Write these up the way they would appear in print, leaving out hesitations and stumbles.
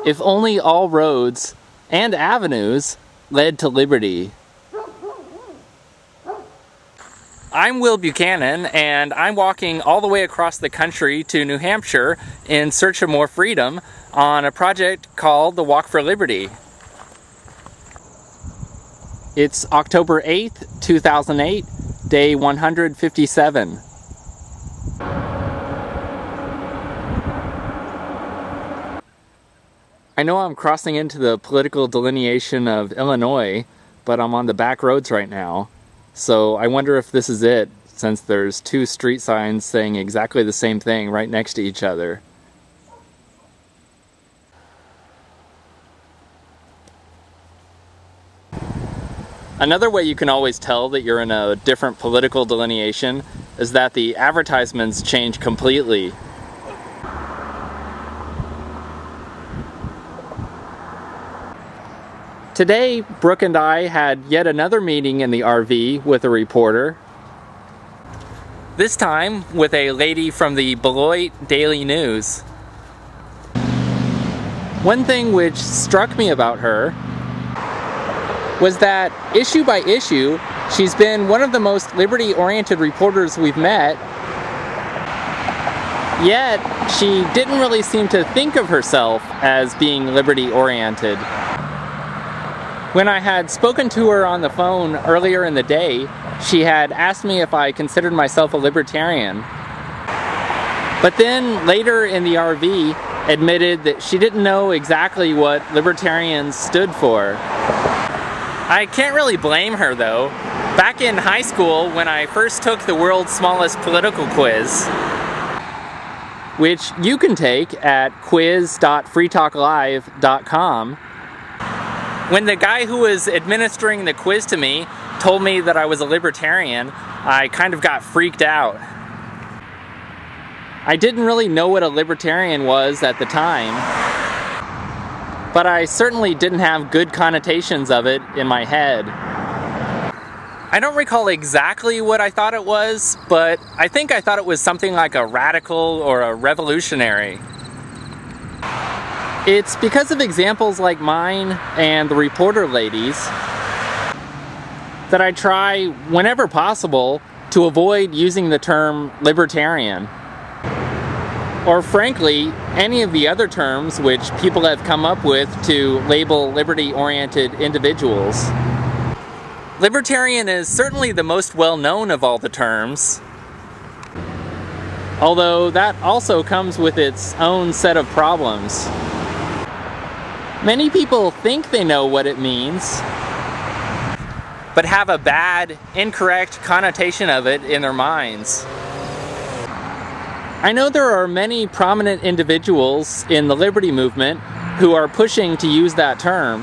If only all roads and avenues led to liberty. I'm Will Buchanan, and I'm walking all the way across the country to New Hampshire in search of more freedom on a project called the Walk for Liberty. It's October 8th, 2008, day 157. I know I'm crossing into the political delineation of Illinois, but I'm on the back roads right now. So I wonder if this is it, since there's two street signs saying exactly the same thing right next to each other. Another way you can always tell that you're in a different political delineation is that the advertisements change completely. Today, Brooke and I had yet another meeting in the RV with a reporter. This time with a lady from the Beloit Daily News. One thing which struck me about her was that, issue by issue, she's been one of the most liberty-oriented reporters we've met, yet she didn't really seem to think of herself as being liberty-oriented. When I had spoken to her on the phone earlier in the day, she had asked me if I considered myself a libertarian. But then later in the RV admitted that she didn't know exactly what libertarians stood for. I can't really blame her though. Back in high school, when I first took the world's smallest political quiz, which you can take at quiz.freetalklive.com, when the guy who was administering the quiz to me told me that I was a libertarian, I kind of got freaked out. I didn't really know what a libertarian was at the time, but I certainly didn't have good connotations of it in my head. I don't recall exactly what I thought it was, but I think I thought it was something like a radical or a revolutionary. It's because of examples like mine and the reporter ladies that I try, whenever possible, to avoid using the term libertarian. Or frankly, any of the other terms which people have come up with to label liberty-oriented individuals. Libertarian is certainly the most well-known of all the terms, although that also comes with its own set of problems. Many people think they know what it means, but have a bad, incorrect connotation of it in their minds. I know there are many prominent individuals in the liberty movement who are pushing to use that term,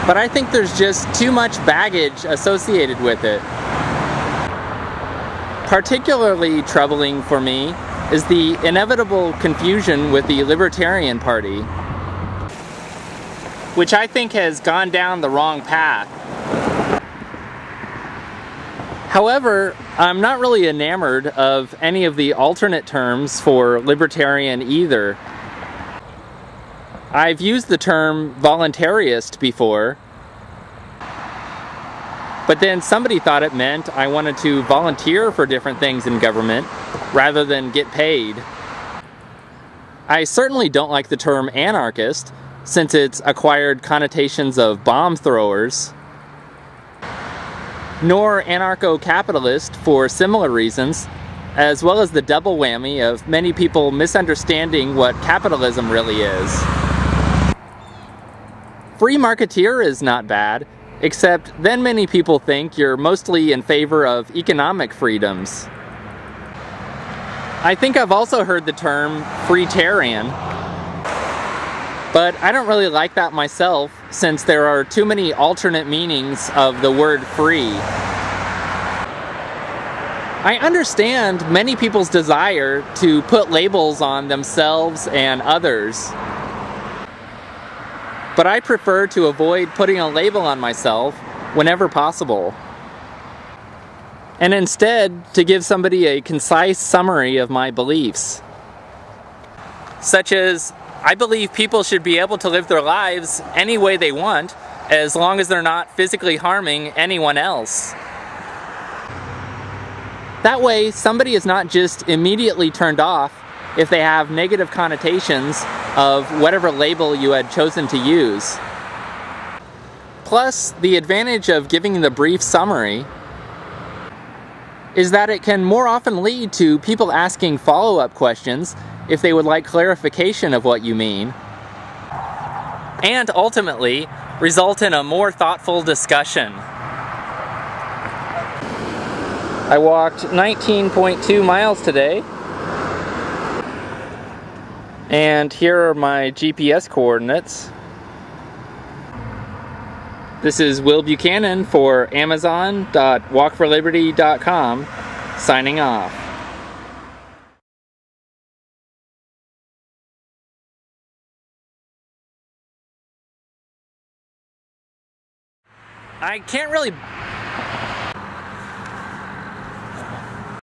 but I think there's just too much baggage associated with it. Particularly troubling for me is the inevitable confusion with the Libertarian Party, which I think has gone down the wrong path. However, I'm not really enamored of any of the alternate terms for libertarian either. I've used the term voluntarist before, but then somebody thought it meant I wanted to volunteer for different things in government rather than get paid. I certainly don't like the term anarchist, since it's acquired connotations of bomb throwers, nor anarcho-capitalist for similar reasons, as well as the double whammy of many people misunderstanding what capitalism really is. Free-marketeer is not bad, except then many people think you're mostly in favor of economic freedoms. I think I've also heard the term freetarian, but I don't really like that myself, since there are too many alternate meanings of the word free. I understand many people's desire to put labels on themselves and others, but I prefer to avoid putting a label on myself whenever possible, and instead to give somebody a concise summary of my beliefs, such as I believe people should be able to live their lives any way they want, as long as they're not physically harming anyone else. That way, somebody is not just immediately turned off if they have negative connotations of whatever label you had chosen to use. Plus, the advantage of giving the brief summary is that it can more often lead to people asking follow-up questions if they would like clarification of what you mean, and ultimately result in a more thoughtful discussion. I walked 19.2 miles today, and here are my GPS coordinates. This is Will Buchanan for Amazon.walkforliberty.com, signing off. I can't really